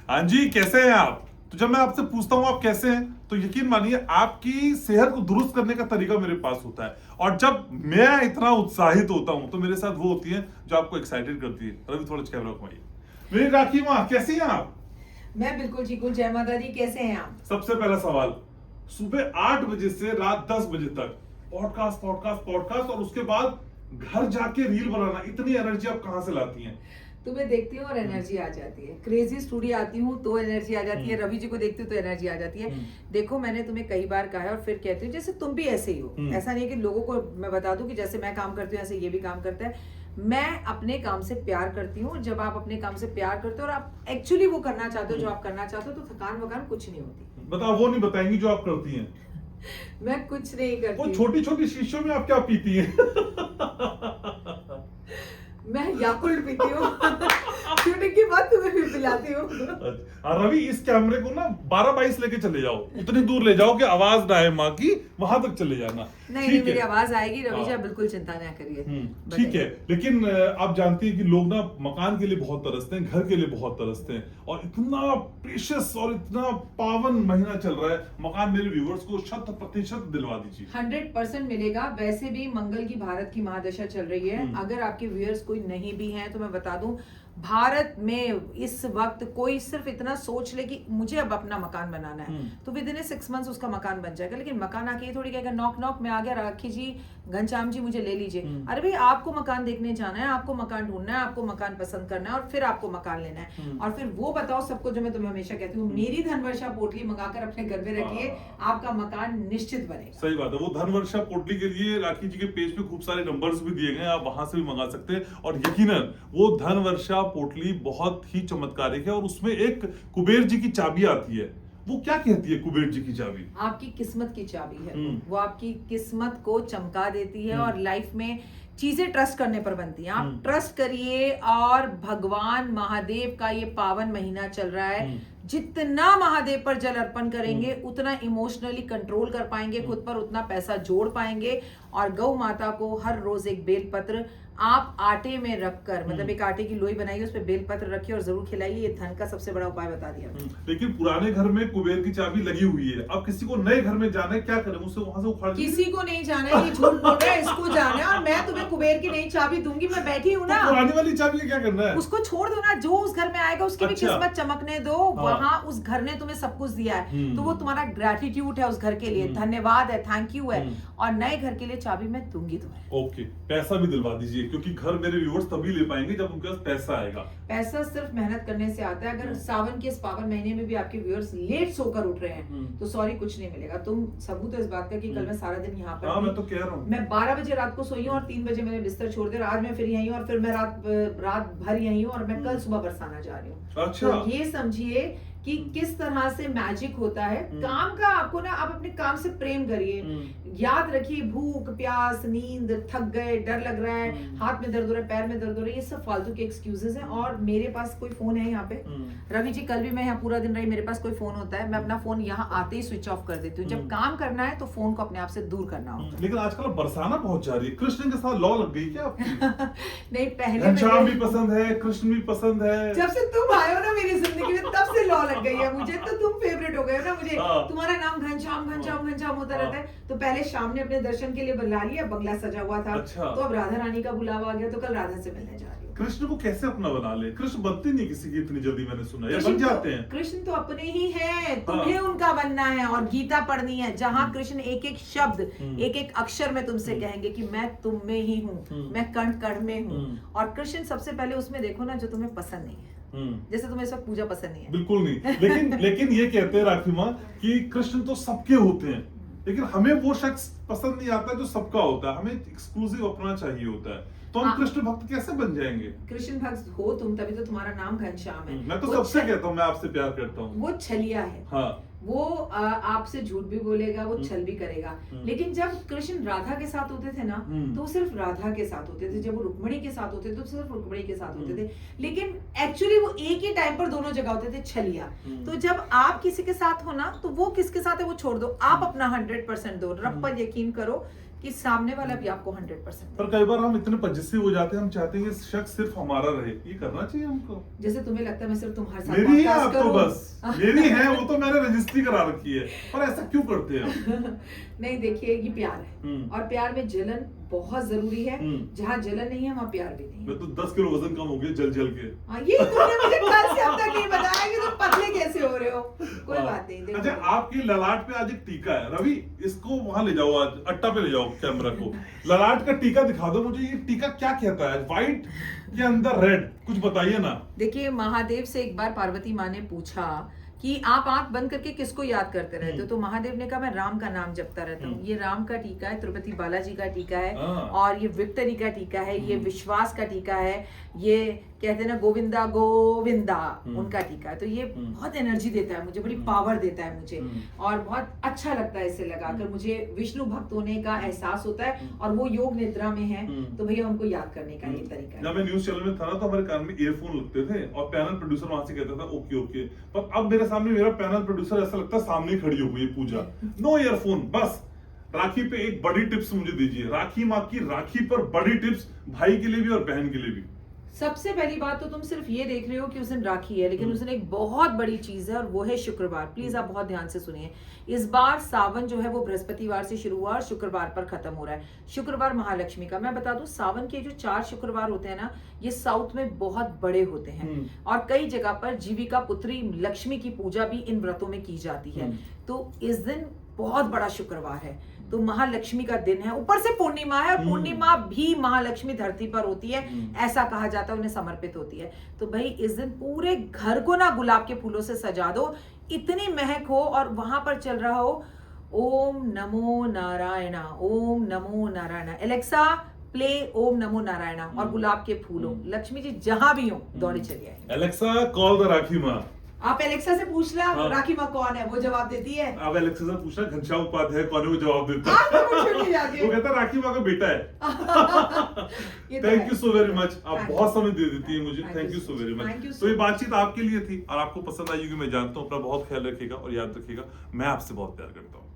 हाँ जी, कैसे हैं आप? तो जब मैं आपसे पूछता हूँ आप कैसे हैं, तो यकीन मानिए आपकी सेहत को दुरुस्त करने का तरीका मेरे पास होता है। और जब मैं इतना उत्साहित होता हूँ तो मेरे साथ वो होती है जो आपको एक्साइटेड करती है। रवि थोड़ा कैमरा घुमाइए। मेरी राखी माँ, कैसी हैं आप? मैं बिल्कुल ठीक हूँ। जय माता दी। कैसे हैं आप? सबसे पहला सवाल, सुबह 8 बजे से रात 10 बजे तक पॉडकास्ट पॉडकास्ट पॉडकास्ट और उसके बाद घर जाके रील बनाना, इतनी एनर्जी आप कहाँ से लाती हैं? तुम्हें देखती हूँ और एनर्जी आ जाती है। क्रेजी स्टूडियो आती हूँ तो एनर्जी आ जाती है। रवि जी को देखती हूँ तो एनर्जी आ जाती है। देखो, मैंने तुम्हें कई बार कहा है और फिर कहती हूँ, जैसे तुम भी ऐसे ही हो। ऐसा नहीं है कि लोगों को मैं बता दूं कि जैसे मैं काम करती हूँ ऐसे ये भी काम करता है। मैं अपने काम से प्यार करती हूँ। जब आप अपने काम से प्यार करते हो और आप एक्चुअली वो करना चाहते हो जो आप करना चाहते हो, तो थकान वकान कुछ नहीं होती। बताओ, वो नहीं बताएंगी जो आप करती हैं? मैं कुछ नहीं वो करती। छोटी छोटी शीशियों में आप क्या पीती हैं? मैं याकुल्ट पीती हूँ। शूटिंग के बाद तुम्हें भी पिलाती हूँ। रवि, इस कैमरे को ना 12-22 लेके चले जाओ, उतनी दूर ले जाओ कि आवाज ना आए माँ की, वहां तक चले जाना। नहीं, मेरी आवाज आएगी रवि जी, हाँ। आप बिल्कुल चिंता ना करिए। ठीक है, लेकिन आप जानती हैं कि लोग ना मकान के लिए बहुत तरसते हैं, घर के लिए बहुत तरसते हैं, और इतना प्रेशियस और इतना पावन महीना चल रहा है। मकान मेरे व्यूवर्स को 100% दिलवा दीजिए। 100% मिलेगा। वैसे भी मंगल की भारत की महादशा चल रही है। अगर आपके व्यूअर्स कोई नहीं भी हैं तो मैं बता दूं, भारत में इस वक्त कोई सिर्फ इतना सोच ले कि मुझे अब अपना मकान बनाना है, तो विद इन 6 मंथ्स उसका मकान बन जाएगा। लेकिन मकान आके ये थोड़ी कहेगा नॉक नॉक में आ गया, राखी जी, घनश्याम जी मुझे ले लीजिए। अरे भाई, आपको मकान देखने जाना है, आपको मकान ढूंढना है, आपको मकान पसंद करना है और फिर आपको मकान लेना है। और फिर वो बताओ सबको, जो मैं तुम्हें हमेशा कहती हूँ, मेरी धनवर्षा पोटली मंगाकर अपने घर में रखिए, आपका मकान निश्चित बनेगा। सही बात है। वो धनवर्षा पोटली के लिए राखी जी के पेज पे खूब सारे नंबर्स भी दिए गए हैं, आप वहां से भी मंगा सकते हैं। और यकीनन वो धनवर्षा पोटली बहुत ही चमत्कारिक है, और उसमें एक कुबेर जी की चाबी आती है। वो क्या कहती है कुबेर जी की चाबी? आपकी किस्मत की चाबी है। वो आपकी किस्मत को चमका देती है और लाइफ में चीजें ट्रस्ट करने पर बनती हैं। आप ट्रस्ट करिए, और भगवान महादेव का ये पावन महीना चल रहा है। जितना महादेव पर जल अर्पण करेंगे उतना इमोशनली कंट्रोल कर पाएंगे खुद पर, उतना पैसा जोड़ पाएंगे। और गौ माता को हर रोज एक बेलपत्र आप आटे में रखकर, मतलब एक आटे की लोई बनाइए, उस पर बेलपत्र रखिए और जरूर खिलाइए। ये धन का सबसे बड़ा उपाय बता दिया। लेकिन पुराने घर में कुबेर की चाबी लगी हुई है, अब किसी को नए घर में जाना है, क्या करें? उसे वहां से उखाड़ किसी को नहीं जाना है, ये झूठ बोल रहा है, इसको जाना है। और मैं तुम्हें कुबेर की नई चाबी दूंगी, मैं बैठी हूँ ना। तो पुरानी वाली चाबी का क्या करना है? उसको छोड़ दो ना, जो उस घर में आएगा उसकी भी किस्मत चमकने दो। वहां उस घर ने तुम्हें सब कुछ दिया है, तो वो तुम्हारा ग्रेटिट्यूड है उस घर के लिए, धन्यवाद है, थैंक यू है। और नए घर के लिए चाबी मैं दूंगी तुम्हें। ओके, पैसा भी दिलवा दीजिए, क्योंकि घर मेरे व्यूअर्स तभी ले पाएंगे जब उनके पास पैसा आएगा। पैसा सिर्फ मेहनत करने से आता है। अगर सावन के इस पावन महीने में भी आपके व्यूअर्स लेट सोकर उठ रहे हैं तो सॉरी, कुछ नहीं मिलेगा। तुम सबूत है इस बात का कि कल मैं सारा दिन यहाँ पर, मैं तो कह रहा हूँ, मैं 12 बजे रात को सोई हूँ और 3 बजे मैंने बिस्तर छोड़ दिया। आज मैं फिर यहीं हूँ और फिर मैं रात भर यहीं हूँ और मैं कल सुबह बरसाना जा रही हूँ। अच्छा। तो ये समझिए कि किस तरह से मैजिक होता है काम का। आपको ना, आप अपने काम से प्रेम करिए। याद रखिए, भूख प्यास नींद, थक गए, डर लग रहा है, हाथ में दर्द हो रहा है, पैर में दर्द हो रहा है, ये सब फालतू के एक्सक्यूजेस हैं। और मेरे पास कोई फोन है यहाँ पे, रवि जी, कल भी मैं यहाँ पूरा दिन रही, मेरे पास कोई फोन होता है, मैं अपना फोन यहाँ आते ही स्विच ऑफ कर देती हूँ। जब काम करना है तो फोन को अपने आप से दूर करना होता है। लेकिन आजकल बरसाना बहुत जा रही है, कृष्ण के साथ लॉ लग गई क्या आपकी? नहीं, पहले घनश्याम भी पसंद है, कृष्ण भी पसंद है। जब से तुम आए हो ना मेरी जिंदगी में, तब से लॉ लग गई है मुझे। तो तुम फेवरेट हो गए हो ना मुझे। तुम्हारा नाम घनश्याम घनश्याम घनश्याम होता रहता है। तो पहले शाम ने अपने दर्शन के लिए बुला लिया, बंगला सजा हुआ था। तो अब राधा रानी का बुलावा आ गया, तो कल राधा से मिलने जा रही हूँ। कृष्ण को कैसे अपना बना ले? कृष्ण बनते नहीं किसी की इतनी जल्दी, मैंने सुना, या बन जाते हैं? कृष्ण तो अपने ही हैं, तुम्हें उनका बनना है और गीता पढ़नी है, जहाँ कृष्ण एक एक शब्द, एक एक अक्षर में तुमसे कहेंगे कि मैं तुम में ही हूँ, मैं कण कण में हूँ। और कृष्ण सबसे पहले उसमें देखो ना जो तुम्हें पसंद नहीं है। जैसे तुम्हें इस वक्त पूजा पसंद नहीं है। बिल्कुल नहीं। लेकिन ये कहते हैं राखी माँ कि कृष्ण तो सबके होते हैं, लेकिन हमें वो शख्स पसंद नहीं आता जो सबका होता है, हमें एक्सक्लूसिव अपना चाहिए होता है। तो हम कृष्ण भक्त कैसे बन जाएंगे? कृष्ण भक्त हो तुम, तभी तो तुम्हारा नाम घनश्याम है। मैं तो सबसे कहता हूँ मैं आपसे प्यार करता हूँ। वो छलिया है। हाँ। वो आपसे झूठ भी बोलेगा, वो छल भी करेगा। लेकिन जब कृष्ण राधा के साथ होते थे ना, तो सिर्फ राधा के साथ होते थे। जब वो रुक्मिणी के साथ होते थे तो सिर्फ रुक्मिणी के साथ होते थे। लेकिन एक्चुअली वो एक ही टाइम पर दोनों जगह होते थे, छलिया। तो जब आप किसी के साथ हो ना, तो वो किसके साथ है वो छोड़ दो, आप अपना 100% दो। रब पर यकीन करो कि सामने वाला भी आपको 100% पर कई बार हम इतने पजेसिव हो जाते हैं, हम चाहते हैं कि शख्स सिर्फ हमारा रहे, ये करना चाहिए हमको। जैसे तुम्हें लगता है मैं सिर्फ तुम्हारे साथ मेरी है podcast आप तो करूं? बस, मेरी है वो तो मैंने रजिस्ट्री करा रखी है, पर ऐसा क्यों करते हैं हम? नहीं देखिए, ये प्यार है और प्यार में जलन बहुत जरूरी है। जहाँ जलन नहीं है वहाँ प्यार भी नहीं है। मैं तो 10 किलो वजन कम हो गया जल जल के। हाँ, ये तुमने मुझे कल से अब तक नहीं बताया कि तुम पतले कैसे हो रहे हो। कोई बात नहीं, देखो। अच्छा, आपकी ललाट पे आज एक टीका है, रवि इसको वहां ले जाओ, आज अट्टा पे ले जाओ कैमरा को, ललाट का टीका दिखा दो मुझे, ये टीका क्या कहता है? व्हाइट के अंदर रेड, कुछ बताइए ना। देखिए, महादेव से एक बार पार्वती माँ ने पूछा कि आप आंख बंद करके किसको याद करते रहते हो, तो महादेव ने कहा मैं राम का नाम जपता रहता हूँ। ये राम का टीका है, तिरुपति बालाजी का टीका है, और ये विक्टरी का टीका है, ये विश्वास का टीका है, ये कहते हैं ना गोविंदा गोविंदा, उनका टीका है। तो ये बहुत एनर्जी देता है मुझे, बड़ी पावर देता है मुझे, और बहुत अच्छा लगता है इसे लगाकर। मुझे विष्णु भक्त होने का एहसास होता है, और वो योग निद्रा में है, तो भैया उनको याद करने का ये तरीका है। जब मैं न्यूज चैनल में था ना, तो हमारे कान में ईयरफोन लगते थे और पैनल प्रोड्यूसर वहां से कहता था ओके ओके, पर अब मेरे सामने मेरा पैनल प्रोड्यूसर ऐसा लगता है सामने खड़ी हो गई पूजा, नो ईयरफोन बस। राखी पे एक बड़ी टिप्स मुझे दीजिए, राखी माँ की राखी पर बड़ी टिप्स, भाई के लिए भी और बहन के लिए भी। सबसे पहली बात तो तुम सिर्फ ये देख रहे हो कि उस दिन राखी है, लेकिन उस दिन एक बहुत बड़ी चीज है, और वो है शुक्रवार। प्लीज आप बहुत ध्यान से सुनिए। इस बार सावन जो है वो बृहस्पतिवार से शुरू हुआ और शुक्रवार पर खत्म हो रहा है। शुक्रवार महालक्ष्मी का, मैं बता दूं, सावन के जो 4 शुक्रवार होते हैं ना, ये साउथ में बहुत बड़े होते हैं, और कई जगह पर जीविका पुत्री लक्ष्मी की पूजा भी इन व्रतों में की जाती है। तो इस दिन बहुत बड़ा शुक्रवार है, तो महालक्ष्मी का दिन है, ऊपर से पूर्णिमा है, और पूर्णिमा भी महालक्ष्मी धरती पर होती है, ऐसा कहा जाता है, उन्हें समर्पित होती है। तो भाई इस दिन पूरे घर को ना गुलाब के फूलों से सजा दो, इतनी महक हो, और वहां पर चल रहा हो ओम नमो नारायणा, ओम नमो नारायणा। एलेक्सा प्ले ओम नमो नारायणा, और गुलाब के फूलों। लक्ष्मी जी जहां भी हो दौड़े चलिए। एलेक्सा कॉल द राखी माँ। आप एलेक्सा से पूछ ला राखी माँ कौन है, वो जवाब देती है। अब एलेक्सा से पूछना घनश्याम उपाध्याय कौन है, वो जवाब देता आप पूछो जाके। वो कहता है राखी माँ का बेटा है। Thank you so very much, आप बहुत समय दे देती है मुझे, thank you so very much. तो ये बातचीत आपके लिए थी, और आपको पसंद आई होगी मैं जानता हूँ। अपना बहुत ख्याल रखिएगा और याद रखिएगा, मैं आपसे बहुत प्यार करता हूँ।